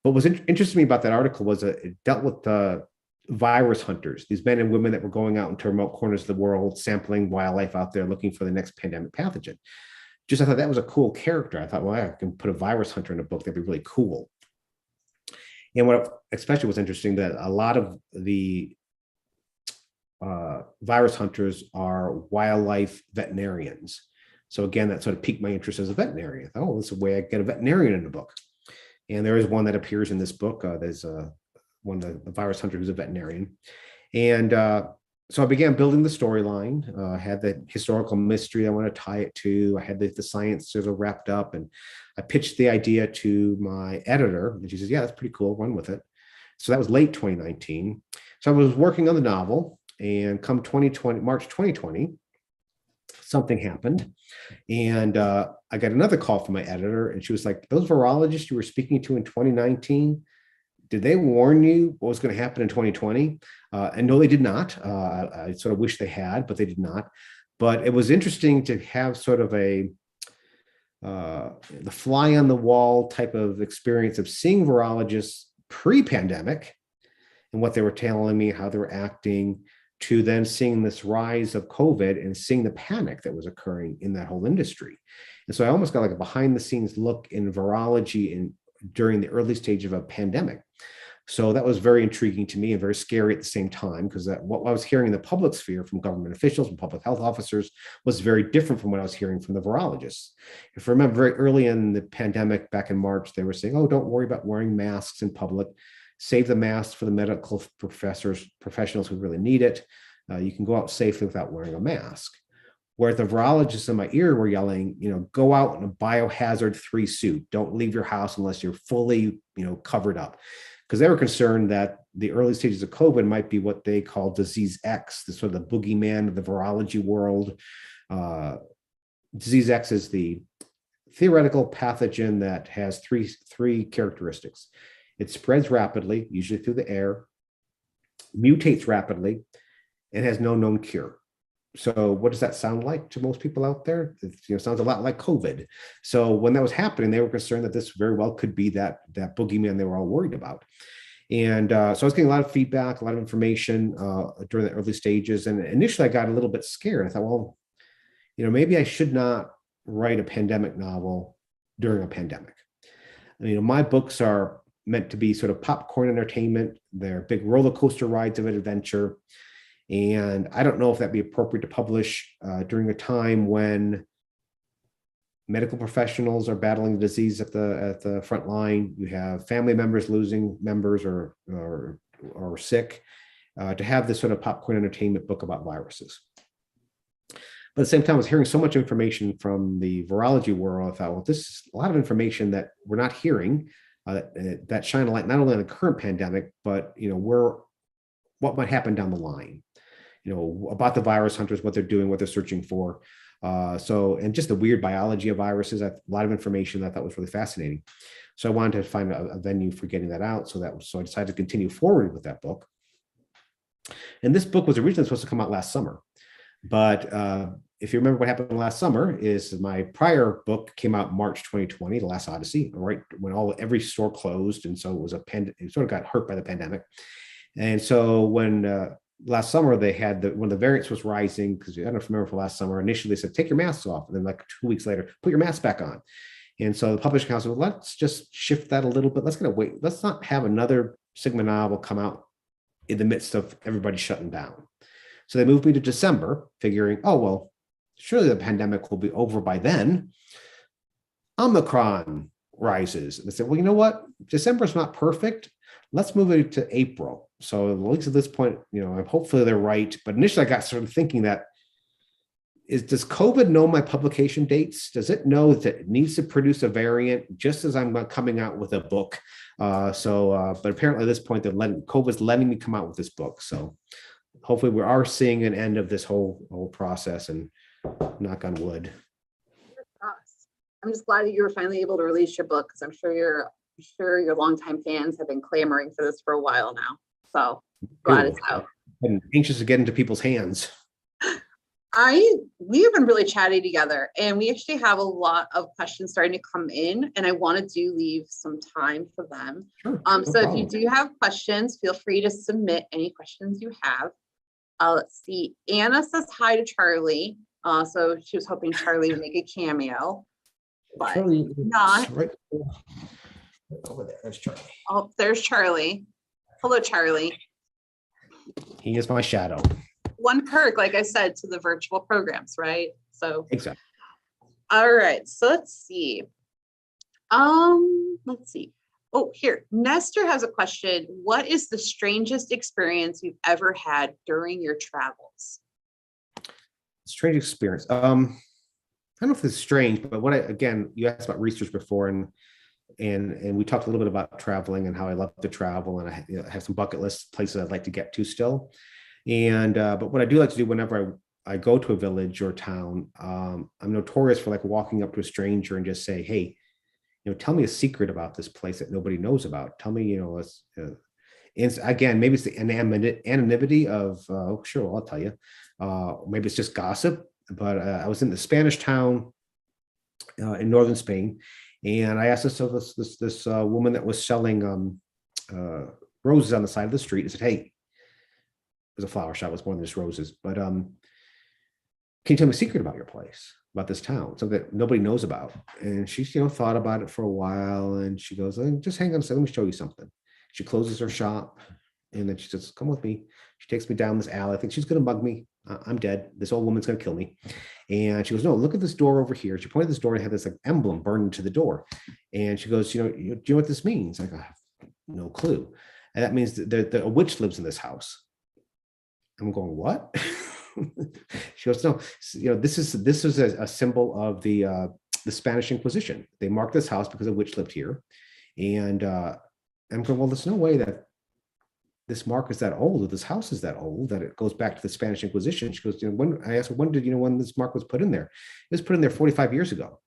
But what was interesting to me about that article was it dealt with the virus hunters, these men and women that were going out into remote corners of the world, sampling wildlife out there, looking for the next pandemic pathogen. I thought that was a cool character. I thought, well, I can put a virus hunter in a book. That'd be really cool. And what especially was interesting, that a lot of the virus hunters are wildlife veterinarians. So again, that sort of piqued my interest as a veterinarian. Oh, this is a way I get a veterinarian in the book. And there is one that appears in this book. There's one of the virus hunter who's a veterinarian. And so I began building the storyline. I had the historical mystery I want to tie it to. I had the science sort of wrapped up, and I pitched the idea to my editor, and she says, yeah, that's pretty cool, run with it. So that was late 2019. So I was working on the novel, and come March 2020, something happened. And I got another call from my editor, and she was like, those virologists you were speaking to in 2019, did they warn you what was going to happen in 2020? And no, they did not. I sort of wish they had, but they did not. But it was interesting to have sort of the fly on the wall type of experience of seeing virologists pre-pandemic and what they were telling me, how they were acting, to then seeing this rise of COVID and seeing the panic that was occurring in that whole industry. And so I almost got like a behind the scenes look in virology during the early stage of a pandemic. So that was very intriguing to me and very scary at the same time, because what I was hearing in the public sphere from government officials and public health officers was very different from what I was hearing from the virologists. If I remember, very early in the pandemic back in March, they were saying, oh, don't worry about wearing masks in public. Save the masks for the medical professionals who really need it. You can go out safely without wearing a mask. Where the virologists in my ear were yelling, go out in a biohazard-free suit. Don't leave your house unless you're fully, covered up. Because they were concerned that the early stages of COVID might be what they call disease X, the sort of the boogeyman of the virology world. Disease X is the theoretical pathogen that has three characteristics. It spreads rapidly, usually through the air, mutates rapidly, and has no known cure. So what does that sound like to most people out there? It sounds a lot like COVID. So when that was happening, they were concerned that this very well could be that boogeyman they were all worried about. And so I was getting a lot of feedback, a lot of information during the early stages. And initially I got a little bit scared. I thought, well, maybe I should not write a pandemic novel during a pandemic. My books are meant to be sort of popcorn entertainment. They're big roller coaster rides of an adventure. And I don't know if that'd be appropriate to publish during a time when medical professionals are battling the disease at the front line. You have family members losing members or sick. To have this sort of popcorn entertainment book about viruses. But at the same time, I was hearing so much information from the virology world. I thought, well, this is a lot of information that we're not hearing that shine a light not only on the current pandemic, but what might happen down the line. About the virus hunters, what they're doing, what they're searching for. And just the weird biology of viruses, a lot of information that I thought was really fascinating. So I wanted to find a venue for getting that out. So I decided to continue forward with that book. And this book was originally supposed to come out last summer. But if you remember what happened last summer is my prior book came out March 2020, The Last Odyssey, right when every store closed. And so it sort of got hurt by the pandemic. And so when last summer they had when the variants was rising, because I don't know if you remember from last summer, initially they said, take your masks off. And then like 2 weeks later, put your mask back on. And so the publishing house said, well, let's just shift that a little bit. Let's wait. Let's not have another Sigma novel come out in the midst of everybody shutting down. So they moved me to December, figuring, oh, well, surely the pandemic will be over by then. Omicron rises. And they said, well, you know what? December is not perfect. Let's move it to April. So at least at this point, hopefully they're right. But initially I got sort of thinking does COVID know my publication dates? Does it know that it needs to produce a variant just as I'm coming out with a book? But apparently at this point, COVID's letting me come out with this book. So hopefully we are seeing an end of this whole process, and knock on wood. I'm just glad that you were finally able to release your book, because I'm sure your longtime fans have been clamoring for this for a while now. So glad it's out. I'm anxious to get into people's hands. We have been really chatty together, and we actually have a lot of questions starting to come in, and I wanted to leave some time for them. Sure, so if you do have questions, feel free to submit any questions you have. Let's see. Anna says hi to Charlie. So she was hoping Charlie would make a cameo, but Charlie not. Right over there. There's Charlie. Oh, there's Charlie. Hello, Charlie. He is my shadow. One perk, like I said, to the virtual programs, right? So exactly. All right. So let's see. Let's see. Oh, here. Nestor has a question. What is the strangest experience you've ever had during your travels? Strange experience. I don't know if it's strange, but again, you asked about research before, and we talked a little bit about traveling and how I love to travel, and I have some bucket list places I'd like to get to still. And but what I do like to do whenever I go to a village or town, I'm notorious for walking up to a stranger and just say, hey, tell me a secret about this place that nobody knows about. Tell me, and again, maybe it's the anonymity of, oh, sure, well, I'll tell you. Maybe it's just gossip, but I was in the Spanish town in northern Spain, and I asked this woman that was selling roses on the side of the street. I said, hey, was a flower shop. It was more than just roses. But can you tell me a secret about your place, about this town, something that nobody knows about? And she, thought about it for a while, and she goes, just hang on a second, let me show you something. She closes her shop, and then she says, come with me. She takes me down this alley. I think she's going to mug me. I'm dead. This old woman's going to kill me. And she goes, no, look at this door over here. She pointed at this door and had this like emblem burned into the door. And she goes, do you know what this means? I go, I have no clue. And that means that a witch lives in this house. I'm going, what? She goes, no, this is a symbol of the Spanish Inquisition. They marked this house because a witch lived here. And I'm going, well, there's no way that this mark is that old, or this house is that old, that it goes back to the Spanish Inquisition. She goes, when I asked her, when this mark was put in there? It was put in there 45 years ago.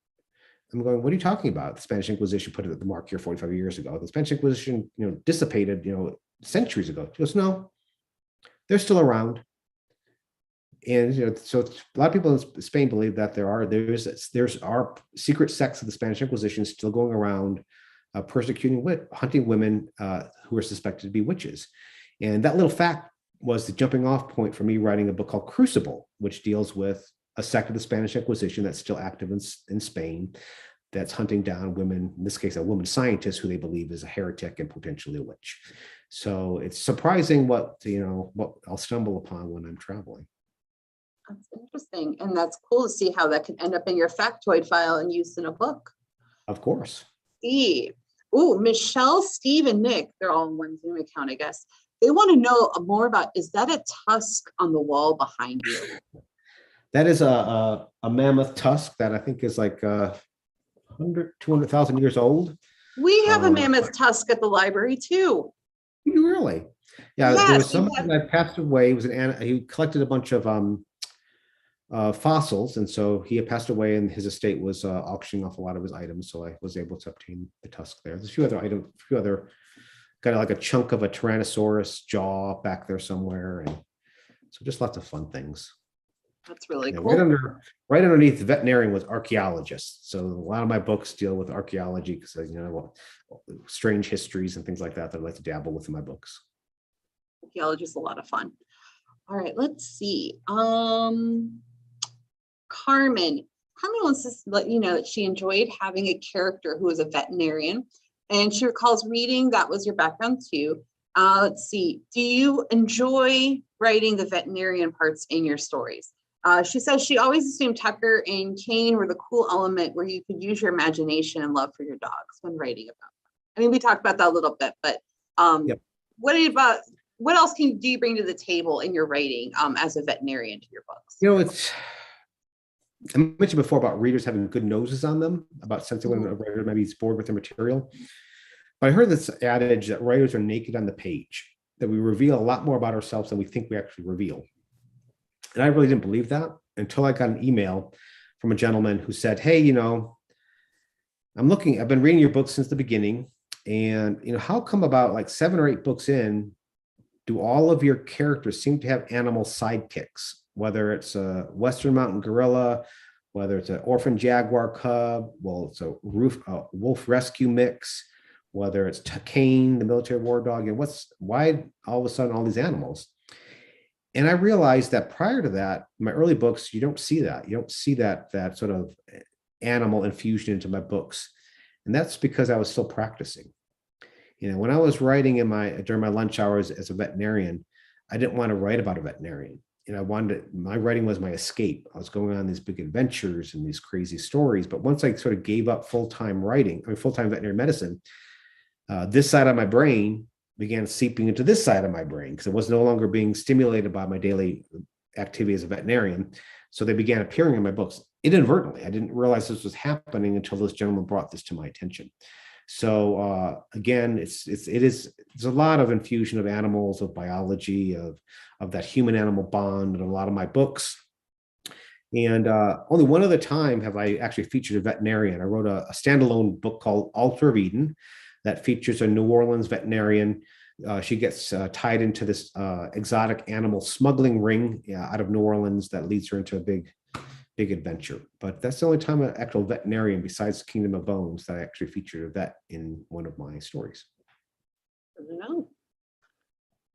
I'm going, what are you talking about? The Spanish Inquisition put the mark here 45 years ago. The Spanish Inquisition, dissipated, centuries ago. She goes, no, they're still around. And so a lot of people in Spain believe that there's our secret sects of the Spanish Inquisition still going around, persecuting, hunting women who are suspected to be witches. And that little fact was the jumping off point for me writing a book called Crucible, which deals with a sect of the Spanish Inquisition that's still active in Spain, that's hunting down women, in this case, a woman scientist who they believe is a heretic and potentially a witch. So it's surprising what I'll stumble upon when I'm traveling. That's interesting. And that's cool to see how that can end up in your factoid file and used in a book. Of course. Steve. Oh, Michelle, Steve, and Nick, they're all in one Zoom account, I guess. They want to know more about, is that a tusk on the wall behind you? That is a mammoth tusk that I think is like 200,000 years old. We have a mammoth tusk at the library too. You really? Yeah, yes, there was someone that passed away. He collected a bunch of fossils, and so he had passed away, and his estate was auctioning off a lot of his items. So I was able to obtain the tusk there. There's a few other kind of like a chunk of a Tyrannosaurus jaw back there somewhere, and so just lots of fun things. That's really cool. Right underneath the veterinarian was archaeologist. So a lot of my books deal with archaeology because strange histories and things like that I like to dabble with in my books. Archaeology is a lot of fun. All right, let's see. Carmen wants to let you know that she enjoyed having a character who was a veterinarian, and she recalls reading that was your background too. Let's see. Do you enjoy writing the veterinarian parts in your stories? She says she always assumed Tucker and Kane were the cool element where you could use your imagination and love for your dogs when writing about them. I mean, we talked about that a little bit, but yep. What else do you bring to the table in your writing as a veterinarian to your books? I mentioned before about readers having good noses on them, about sensing when a writer maybe is bored with their material. But I heard this adage that writers are naked on the page, that we reveal a lot more about ourselves than we think we actually reveal. And I really didn't believe that until I got an email from a gentleman who said, hey, I've been reading your books since the beginning. And, how come about like 7 or 8 books in, do all of your characters seem to have animal sidekicks, whether it's a Western mountain gorilla, whether it's an orphan jaguar cub, well, it's a wolf rescue mix, whether it's Kane, the military war dog, and why all of a sudden all these animals? And I realized that prior to that, in my early books, you don't see that. You don't see that sort of animal infusion into my books. And that's because I was still practicing. When I was writing during my lunch hours as a veterinarian, I didn't want to write about a veterinarian. My writing was my escape. I was going on these big adventures and these crazy stories. But once I sort of gave up full-time veterinary medicine, this side of my brain began seeping into this side of my brain because it was no longer being stimulated by my daily activity as a veterinarian. So they began appearing in my books inadvertently. I didn't realize this was happening until this gentleman brought this to my attention. So again, there's a lot of infusion of animals, of biology, of that human-animal bond in a lot of my books. And only one other time have I actually featured a veterinarian. I wrote a standalone book called Altar of Eden that features a New Orleans veterinarian. She gets tied into this exotic animal smuggling ring out of New Orleans that leads her into a big adventure. But that's the only time an actual veterinarian, besides Kingdom of Bones, that I actually featured a vet in one of my stories. I don't know.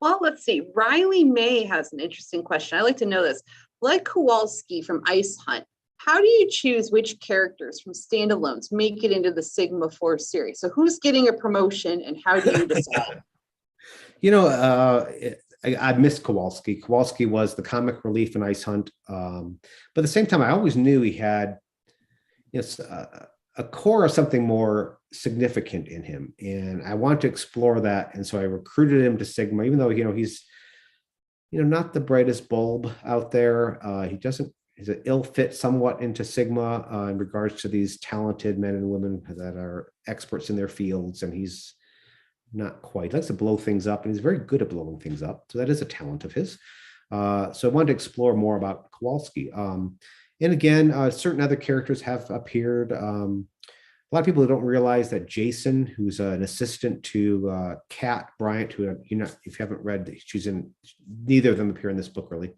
Well, let's see. Riley May has an interesting question. I like to know this. Like Kowalski from Ice Hunt, how do you choose which characters from standalones make it into the Sigma 4 series? So who's getting a promotion and how do you decide? I missed Kowalski. Kowalski was the comic relief in Ice Hunt. But at the same time, I always knew he had a core of something more significant in him. And I wanted to explore that. And so I recruited him to Sigma, even though, he's, not the brightest bulb out there. He's an ill fit somewhat into Sigma in regards to these talented men and women that are experts in their fields. And he's not quite, likes to blow things up, and he's very good at blowing things up. So that is a talent of his. So I wanted to explore more about Kowalski. And again, certain other characters have appeared. A lot of people don't realize that Jason, who's an assistant to Kat Bryant, who if you haven't read, neither of them appear in this book really,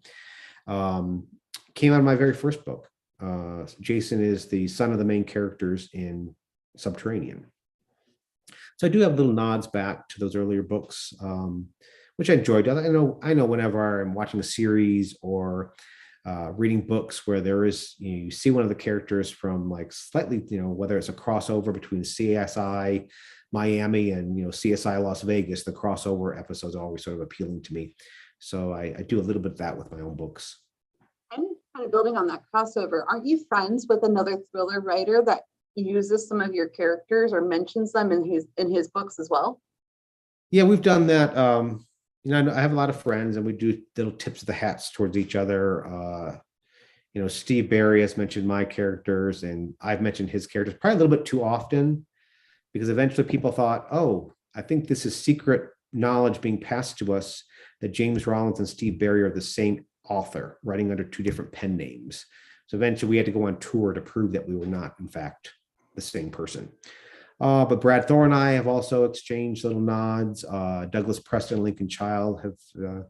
came out of my very first book. Jason is the son of the main characters in Subterranean. So I do have little nods back to those earlier books, which I enjoyed. I know whenever I'm watching a series or reading books where there is, you see one of the characters from like slightly, whether it's a crossover between CSI Miami and, CSI Las Vegas, the crossover episodes are always sort of appealing to me. So I do a little bit of that with my own books. And kind of building on that crossover, aren't you friends with another thriller writer that uses some of your characters or mentions them in his books as well? Yeah, we've done that. I have a lot of friends, and we do little tips of the hats towards each other. Steve Barry has mentioned my characters, and I've mentioned his characters probably a little bit too often, because eventually people thought, oh, I think this is secret knowledge being passed to us that James Rollins and Steve Barry are the same author, writing under two different pen names. So eventually we had to go on tour to prove that we were not, in fact, the same person. But Brad Thor and I have also exchanged little nods. Douglas Preston and Lincoln Child have,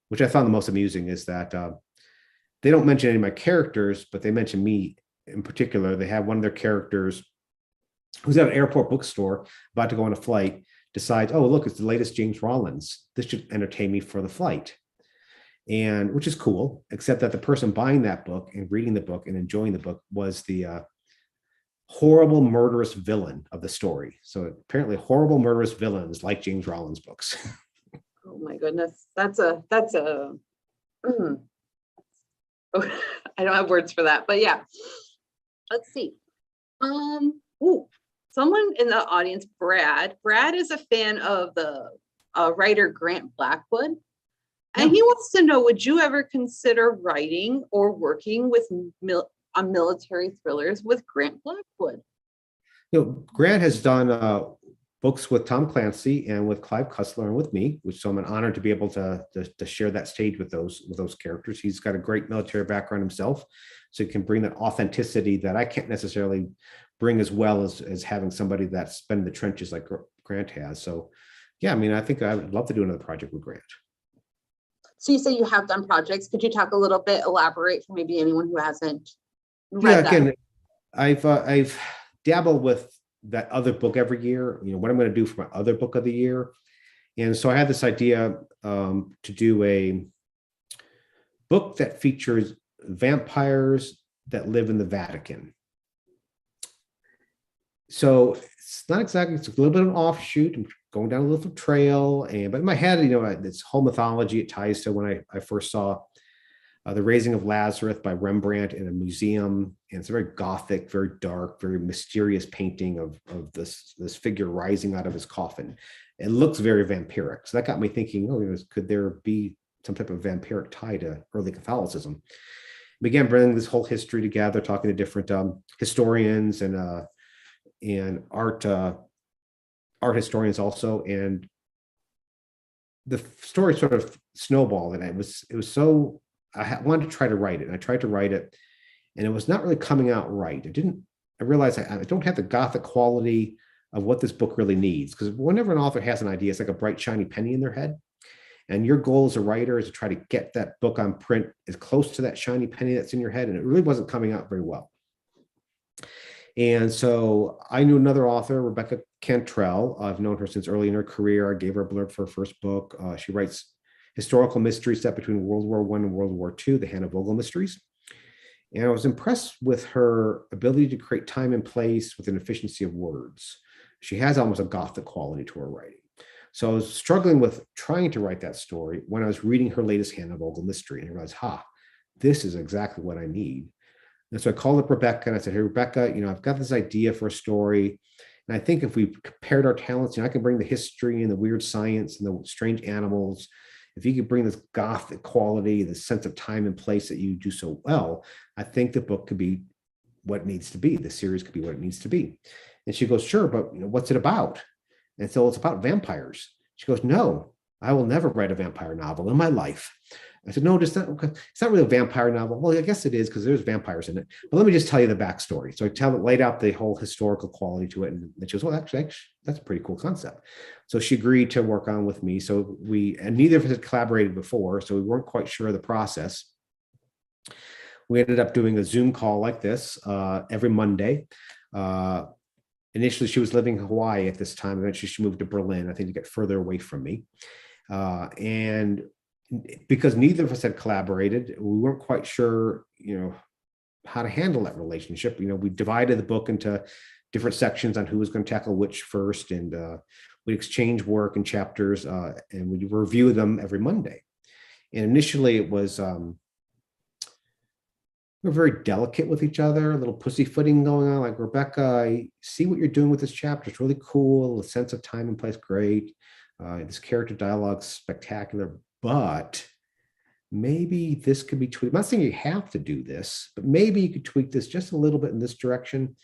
which I found the most amusing, is that they don't mention any of my characters, but they mention me in particular. They have one of their characters who's at an airport bookstore about to go on a flight, decides, oh, look, it's the latest James Rollins. This should entertain me for the flight. And which is cool, except that the person buying that book and reading the book and enjoying the book was the horrible murderous villain of the story. So apparently horrible murderous villains like James Rollins books. Oh my goodness. That's a oh, I don't have words for that, but yeah. Let's see. Someone in the audience, Brad is a fan of the writer Grant Blackwood. And he wants to know, would you ever consider writing or working with on military thrillers with Grant Blackwood? Grant has done books with Tom Clancy and with Clive Cussler and with me, which so I'm an honor to be able to share that stage with those characters. He's got a great military background himself, so he can bring that authenticity that I can't necessarily bring as well as having somebody that's been in the trenches like Grant has. So yeah, I think I would love to do another project with Grant. So you say you have done projects. Could you talk a little bit, elaborate for maybe anyone who hasn't read that? Again, I've dabbled with that other book every year, what I'm going to do for my other book of the year. And so I had this idea to do a book that features vampires that live in the Vatican. So it's not exactly, it's a little bit of an offshoot. I'm going down a little trail, but in my head, this whole mythology, it ties to when I first saw The Raising of Lazarus by Rembrandt in a museum. And it's a very Gothic, very dark, very mysterious painting of this figure rising out of his coffin. It looks very vampiric. So that got me thinking, could there be some type of vampiric tie to early Catholicism? Began bringing this whole history together, talking to different historians and art historians also. And the story sort of snowballed, and it was so, I wanted to try to write it, and I tried to write it, and it was not really coming out right. I realized I don't have the Gothic quality of what this book really needs, because whenever an author has an idea, it's like a bright, shiny penny in their head. And your goal as a writer is to try to get that book on print as close to that shiny penny that's in your head. And it really wasn't coming out very well. And so I knew another author, Rebecca Cantrell. I've known her since early in her career. I gave her a blurb for her first book. She writes historical mysteries set between World War I and World War II, the Hannah Vogel mysteries. And I was impressed with her ability to create time and place with an efficiency of words. She has almost a Gothic quality to her writing. So I was struggling with trying to write that story when I was reading her latest Hannah Vogel mystery, and I realized, this is exactly what I need. And so I called up Rebecca and I said, hey, Rebecca, I've got this idea for a story. And I think if we compared our talents, I can bring the history and the weird science and the strange animals. If you could bring this Gothic quality, the sense of time and place that you do so well, I think the book could be what it needs to be. The series could be what it needs to be. And she goes, sure, but what's it about? And so it's about vampires. She goes, no, I will never write a vampire novel in my life. I said, no, it's not really a vampire novel. Well, I guess it is because there's vampires in it. But let me just tell you the backstory. So I laid out the whole historical quality to it. And she goes, well, actually, that's a pretty cool concept. So she agreed to work on with me. So and neither of us had collaborated before, so we weren't quite sure of the process. We ended up doing a Zoom call like this every Monday. Initially, she was living in Hawaii at this time. Eventually, she moved to Berlin, I think, to get further away from me. And because neither of us had collaborated, we weren't quite sure, how to handle that relationship. We divided the book into different sections on who was going to tackle which first, and we exchange work in chapters, and we review them every Monday. And initially, it was we were very delicate with each other, a little pussyfooting going on. Like, Rebecca, I see what you're doing with this chapter. It's really cool. The sense of time and place, great. This character dialogue, spectacular. But maybe this could be tweaked. I'm not saying you have to do this, but maybe you could tweak this just a little bit in this direction.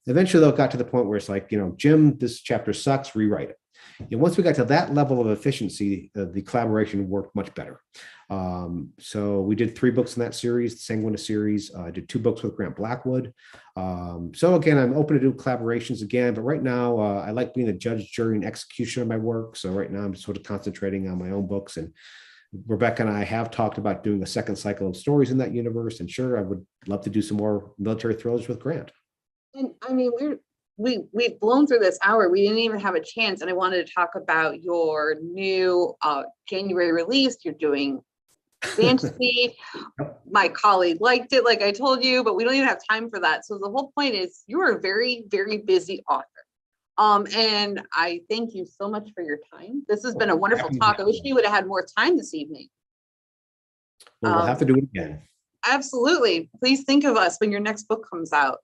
Eventually, though, it got to the point where it's like, Jim, this chapter sucks, rewrite it. And once we got to that level of efficiency, the collaboration worked much better. So we did 3 books in that series, the Sanguina series. I did 2 books with Grant Blackwood. So again, I'm open to do collaborations again, but right now I like being the judge, jury, and executioner of my work. So right now I'm sort of concentrating on my own books, and Rebecca and I have talked about doing a second cycle of stories in that universe. And sure, I would love to do some more military thrillers with Grant. And I mean, we've blown through this hour. We didn't even have a chance. And I wanted to talk about your new January release. You're doing fantasy. My colleague liked it, like I told you, but we don't even have time for that. So the whole point is you are a very, very busy author. And I thank you so much for your time. This has been a wonderful talk. I wish we would have had more time this evening. Well, we'll have to do it again. Absolutely. Please think of us when your next book comes out.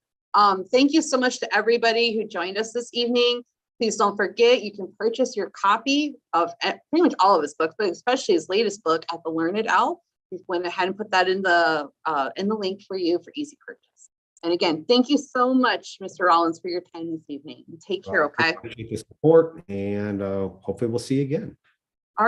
Thank you so much to everybody who joined us this evening. Please don't forget, you can purchase your copy of pretty much all of his books, but especially his latest book at the Learned Owl. We went ahead and put that in the link for you for easy purchase. And again, thank you so much, Mr. Rollins, for your time this evening. Take care, okay? Appreciate the support, and hopefully we'll see you again.